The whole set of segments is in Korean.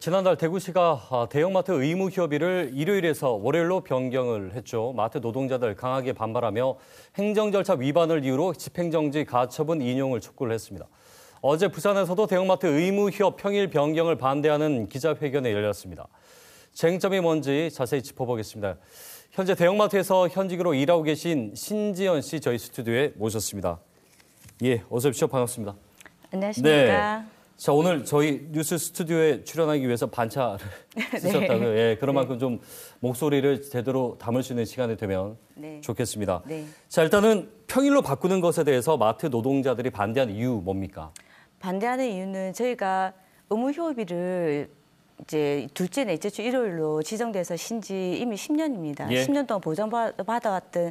지난달 대구시가 대형마트 의무 휴업일을 일요일에서 월요일로 변경을 했죠. 마트 노동자들 강하게 반발하며 행정절차 위반을 이유로 집행정지 가처분 인용을 촉구를 했습니다. 어제 부산에서도 대형마트 의무 휴업 평일 변경을 반대하는 기자회견이 열렸습니다. 쟁점이 뭔지 자세히 짚어보겠습니다. 현재 대형마트에서 현직으로 일하고 계신 신지연 씨 저희 스튜디오에 모셨습니다. 예, 어서 오십시오. 반갑습니다. 안녕하십니까. 네. 자, 오늘 저희 뉴스 스튜디오에 출연하기 위해서 반차를 쓰셨다고요. 예, 그런 만큼 좀 목소리를 제대로 담을 수 있는 시간이 되면 좋겠습니다. 네. 자, 일단은 평일로 바꾸는 것에 대해서 마트 노동자들이 반대하는 이유 뭡니까? 반대하는 이유는 저희가 의무 휴업일을 이제 둘째, 넷째 주 일요일로 지정돼서 신지 이미 10년입니다. 예. 10년 동안 보장받아왔던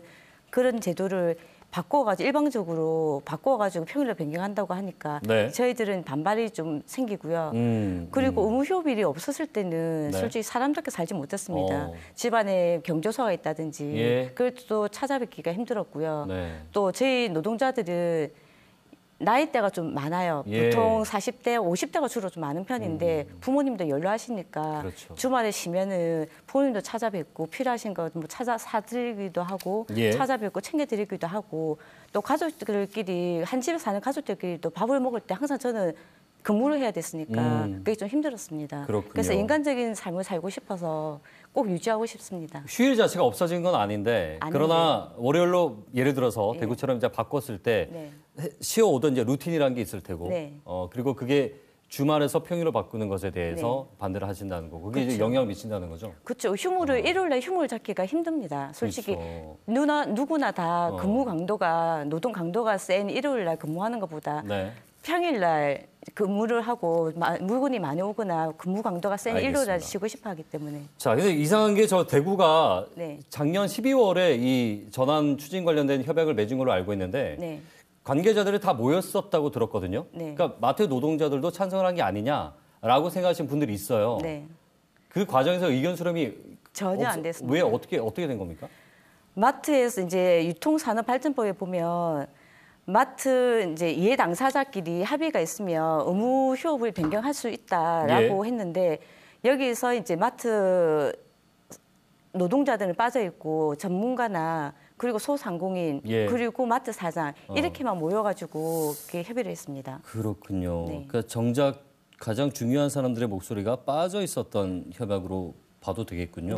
그런 제도를 바꿔가지고 일방적으로 바꿔가지고 평일로 변경한다고 하니까 저희들은 반발이 좀 생기고요. 그리고 의무 휴업일이 없었을 때는 솔직히 사람답게 살지 못했습니다. 집안에 경조사가 있다든지 그걸 또 찾아뵙기가 힘들었고요. 또 저희 노동자들은 나이대가 좀 많아요. 보통 40대, 50대가 주로 좀 많은 편인데 부모님도 연로하시니까 주말에 쉬면은 부모님도 찾아뵙고 필요하신 거 뭐 찾아 사드리기도 하고 찾아뵙고 챙겨드리기도 하고 또 가족들끼리 한 집에 사는 가족들끼리도 밥을 먹을 때 항상 저는 근무를 해야 됐으니까 그게 좀 힘들었습니다. 그렇군요. 그래서 인간적인 삶을 살고 싶어서 꼭 유지하고 싶습니다. 휴일 자체가 없어진 건 아닌데 그러나 월요일로 예를 들어서 대구처럼 이제 바꿨을 때 쉬어오던 이제 루틴이라는 게 있을 테고 그리고 그게 주말에서 평일로 바꾸는 것에 대해서 반대를 하신다는 거고 그게 이제 영향을 미친다는 거죠. 그렇죠. 휴무를 일요일날 휴무를 잡기가 힘듭니다. 솔직히 누구나 다 근무 강도가 노동 강도가 센 일요일날 근무하는 것보다 평일날 근무를 하고 물건이 많이 오거나 근무 강도가 센 일요일날 쉬고 싶어 하기 때문에. 자, 근데 이상한 게 저 대구가 작년 12월에 이 전환 추진 관련된 협약을 맺은 걸로 알고 있는데 관계자들이 다 모였었다고 들었거든요. 그러니까 마트 노동자들도 찬성을 한 게 아니냐라고 생각하시는 분들이 있어요. 그 과정에서 의견 수렴이 전혀 안 됐습니다. 왜 어떻게 된 겁니까? 마트에서 이제 유통산업발전법에 보면 마트 이제 이해 당사자끼리 합의가 있으면 의무 휴업을 변경할 수 있다라고 했는데 여기서 이제 마트 노동자들은 빠져 있고 전문가나 그리고 소상공인 그리고 마트 사장 이렇게만 모여가지고 이렇게 협의를 했습니다. 그렇군요. 그러니까 정작 가장 중요한 사람들의 목소리가 빠져 있었던 협약으로 봐도 되겠군요.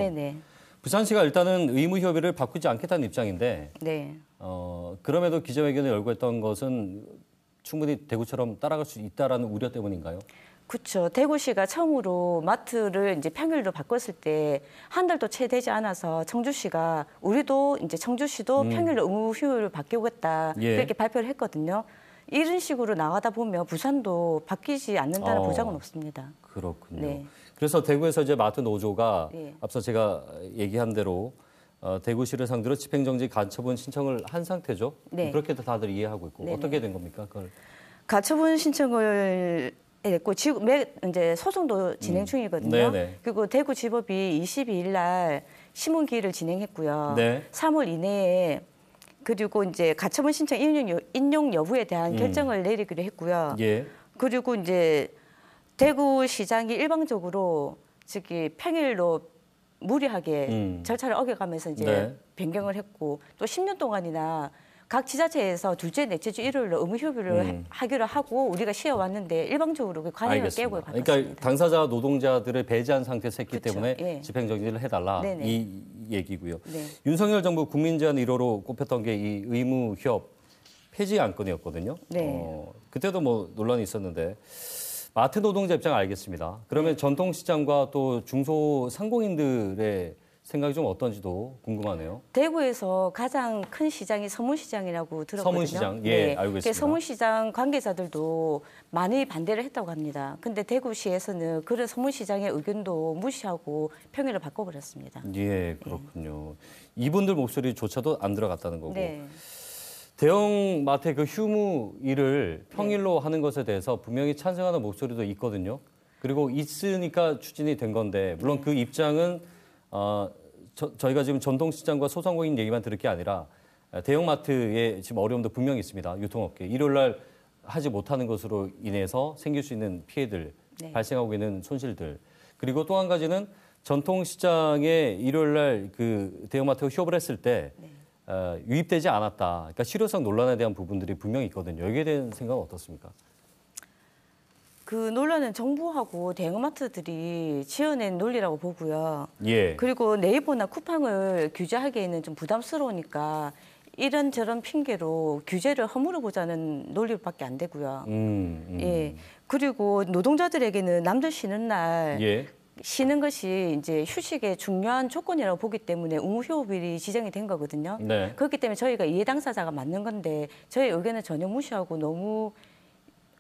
부산시가 일단은 의무 휴업일을 바꾸지 않겠다는 입장인데 그럼에도 기자회견을 열고 했던 것은 충분히 대구처럼 따라갈 수 있다라는 우려 때문인가요? 그렇죠. 대구시가 처음으로 마트를 이제 평일로 바꿨을 때 한 달도 채 되지 않아서 청주시가 우리도 이제 청주시도 평일로 의무 휴업을 바꾸겠다 그렇게 발표를 했거든요. 이런 식으로 나가다 보면 부산도 바뀌지 않는다는 보장은 없습니다. 그렇군요. 그래서 대구에서 이제 마트 노조가 앞서 제가 얘기한 대로 대구시를 상대로 집행정지 가처분 신청을 한 상태죠. 그렇게 다들 이해하고 있고 어떻게 된 겁니까? 그걸 가처분 신청을 했고 지금 이제 소송도 진행 중이거든요. 그리고 대구지법이 22일 날 심문기일을 진행했고요. 3월 이내에 그리고 이제 가처분 신청 인용 여부에 대한 결정을 내리기로 했고요. 그리고 이제 대구시장이 일방적으로 저기 평일로 무리하게 절차를 어겨가면서 이제 변경을 했고 또 10년 동안이나 각 지자체에서 둘째, 넷째 주 일요일로 의무 휴업을 하기로 하고 우리가 쉬어왔는데 일방적으로 그 관행을 깨고 바꿨습니다. 그러니까 당사자 노동자들을 배제한 상태에서 했기 때문에 집행정지를 해달라 이 얘기고요. 윤석열 정부 국민제안 1호로 꼽혔던 게 이 의무 휴업 폐지 안건이었거든요. 그때도 뭐 논란이 있었는데 마트 노동자 입장 알겠습니다. 그러면 전통시장과 또 중소상공인들의 생각이 좀 어떤지도 궁금하네요. 대구에서 가장 큰 시장이 서문시장이라고 들었거든요. 서문시장, 알고 있습니다. 서문시장 관계자들도 많이 반대를 했다고 합니다. 근데 대구시에서는 그런 서문시장의 의견도 무시하고 평일을 바꿔버렸습니다. 그렇군요. 이분들 목소리조차도 안 들어갔다는 거고. 대형 마트의 그 휴무일을 평일로 하는 것에 대해서 분명히 찬성하는 목소리도 있거든요. 그리고 있으니까 추진이 된 건데 물론 그 입장은 저희가 지금 전통시장과 소상공인 얘기만 들을 게 아니라 대형마트에 지금 어려움도 분명히 있습니다. 유통업계. 일요일 날 하지 못하는 것으로 인해서 생길 수 있는 피해들, 발생하고 있는 손실들. 그리고 또 한 가지는 전통시장에 일요일 날 그 대형마트가 휴업을 했을 때 유입되지 않았다. 그러니까 실효성 논란에 대한 부분들이 분명히 있거든요. 여기에 대한 생각은 어떻습니까? 그 논란은 정부하고 대형마트들이 지어낸 논리라고 보고요. 예. 그리고 네이버나 쿠팡을 규제하기에는 좀 부담스러우니까 이런저런 핑계로 규제를 허물어 보자는 논리밖에 안 되고요. 예. 그리고 노동자들에게는 남들 쉬는 날 예. 쉬는 것이 이제 휴식의 중요한 조건이라고 보기 때문에 의무휴업일이 지정이 된 거거든요. 네. 그렇기 때문에 저희가 이해 당사자가 맞는 건데 저희 의견을 전혀 무시하고 너무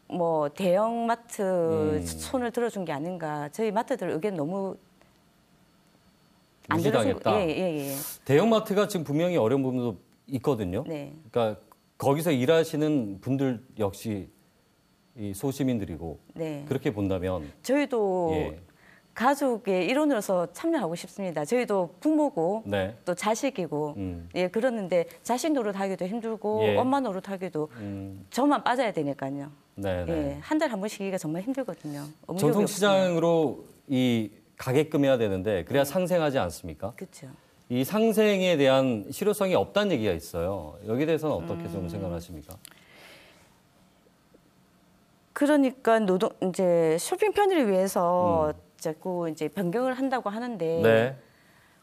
뭐 대형마트 손을 들어준 게 아닌가. 저희 마트들 의견 너무 안 들어준 무시당했다. 예. 대형마트가 지금 분명히 어려운 부분도 있거든요. 네. 그러니까 거기서 일하시는 분들 역시 이 소시민들이고 네. 그렇게 본다면 저희도 예. 가족의 일원으로서 참여하고 싶습니다. 저희도 부모고 네. 또 자식이고 예 그러는데 자식 노릇하기도 힘들고 예. 엄마 노릇하기도 저만 빠져야 되니까요. 네네. 예, 한 달에 한 번 쉬기가 정말 힘들거든요. 전통시장으로 이 가게끔 해야 되는데 그래야 상생하지 않습니까? 그렇죠. 이 상생에 대한 실효성이 없다는 얘기가 있어요. 여기에 대해서는 어떻게 좀 생각하십니까? 그러니까 이제 쇼핑 편의를 위해서 자꾸 이제 변경을 한다고 하는데 네.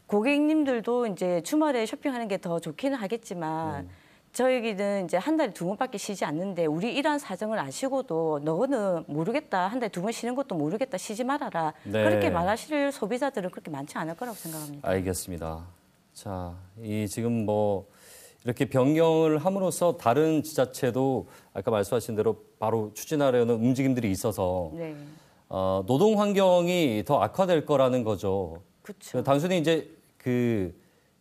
고객님들도 이제 주말에 쇼핑하는 게 더 좋기는 하겠지만 저희는 이제 한 달에 2번밖에 쉬지 않는데 우리 일한 사정을 아시고도 너는 모르겠다. 한 달에 2번 쉬는 것도 모르겠다. 쉬지 말아라. 네. 그렇게 말하실 소비자들은 그렇게 많지 않을 거라고 생각합니다. 알겠습니다. 자, 이 지금 뭐 이렇게 변경을 함으로써 다른 지자체도 아까 말씀하신 대로 바로 추진하려는 움직임들이 있어서 네. 노동 환경이 더 악화될 거라는 거죠. 그렇죠. 단순히 이제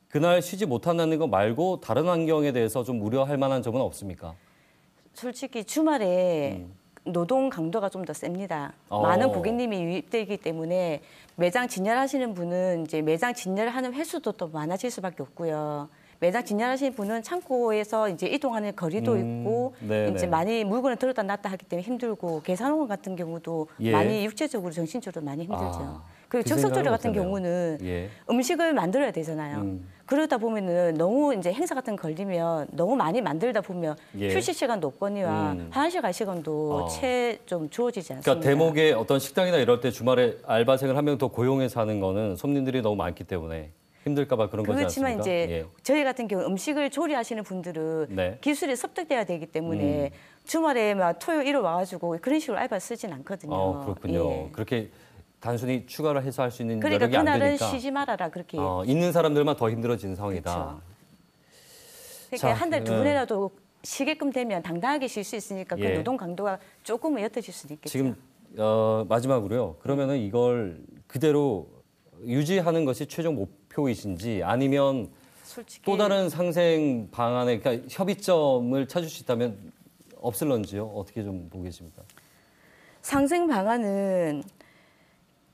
그날 쉬지 못한다는 거 말고 다른 환경에 대해서 좀 우려할 만한 점은 없습니까? 솔직히 주말에 노동 강도가 좀 더 셉니다. 많은 고객님이 유입되기 때문에 매장 진열하시는 분은 이제 매장 진열하는 횟수도 또 많아질 수밖에 없고요. 매장 진열하시는 분은 창고에서 이제 이동하는 거리도 있고 네네. 이제 많이 물건을 들었다 놨다 하기 때문에 힘들고 계산원 같은 경우도 예. 많이 육체적으로 정신적으로 많이 힘들죠. 그리고 그 즉석조리 생각은 같은 못했네요. 경우는 예. 음식을 만들어야 되잖아요. 그러다 보면은 너무 이제 행사 같은 거 걸리면 너무 많이 만들다 보면 예. 휴식 시간도 없거니와 화장실 갈 시간도 채 좀 주어지지 않습니다. 그러니까 대목에 어떤 식당이나 이럴 때 주말에 알바생을 한 명 더 고용해서 하는 거는 손님들이 너무 많기 때문에 힘들까 봐 그런 거지 않습니까? 그렇지만 이제 예. 저희 같은 경우 음식을 조리하시는 분들은 네. 기술이 습득돼야 되기 때문에 주말에 막 토요일 일요일 와가지고 그런 식으로 알바 쓰진 않거든요. 그렇군요. 예. 그렇게 단순히 추가를 해서 할 수 있는 그러니까 여력이 안 그날은 되니까 쉬지 말아라 그렇게. 있는 사람들만 더 힘들어지는 상황이다. 그렇죠. 그러니까 자, 한 달 2번이라도 쉬게끔 되면 당당하게 쉴 수 있으니까 그 예. 노동 강도가 조금은 옅어질 수도 있겠죠. 지금 마지막으로요. 그러면은 이걸 그대로 유지하는 것이 최종 목표이신지 아니면 솔직히 또 다른 상생 방안에 그러니까 협의점을 찾을 수 있다면 없을런지요? 어떻게 좀 보고 계십니까? 상생 방안은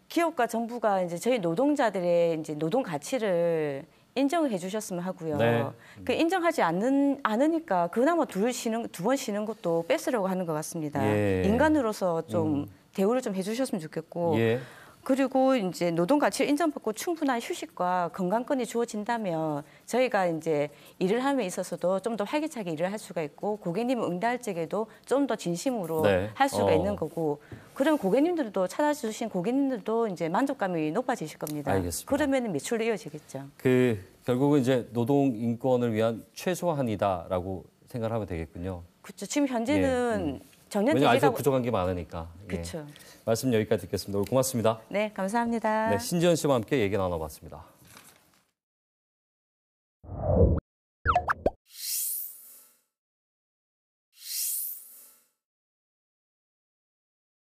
기업과 정부가 이제 저희 노동자들의 이제 노동 가치를 인정을 해주셨으면 하고요. 네. 그 인정하지 않으니까 그나마 2번 쉬는 것도 뺏으려고 하는 것 같습니다. 예. 인간으로서 좀 대우를 좀 해주셨으면 좋겠고. 예. 그리고 이제 노동 가치를 인정받고 충분한 휴식과 건강권이 주어진다면 저희가 이제 일을 함에 있어서도 좀 더 활기차게 일을 할 수가 있고 고객님 응대할 적에도 좀 더 진심으로 네. 할 수가 있는 거고 그럼 고객님들도 찾아주신 고객님들도 이제 만족감이 높아지실 겁니다. 알겠습니다. 그러면 매출로 이어지겠죠. 결국은 이제 노동 인권을 위한 최소한이다라고 생각하면 되겠군요. 그렇죠. 지금 현재는 전년 왜냐하면 아직 대비가 부족한 게 많으니까. 그렇죠. 말씀 여기까지 듣겠습니다. 오늘 고맙습니다. 네, 감사합니다. 네, 신지연 씨와 함께 얘기 나눠봤습니다.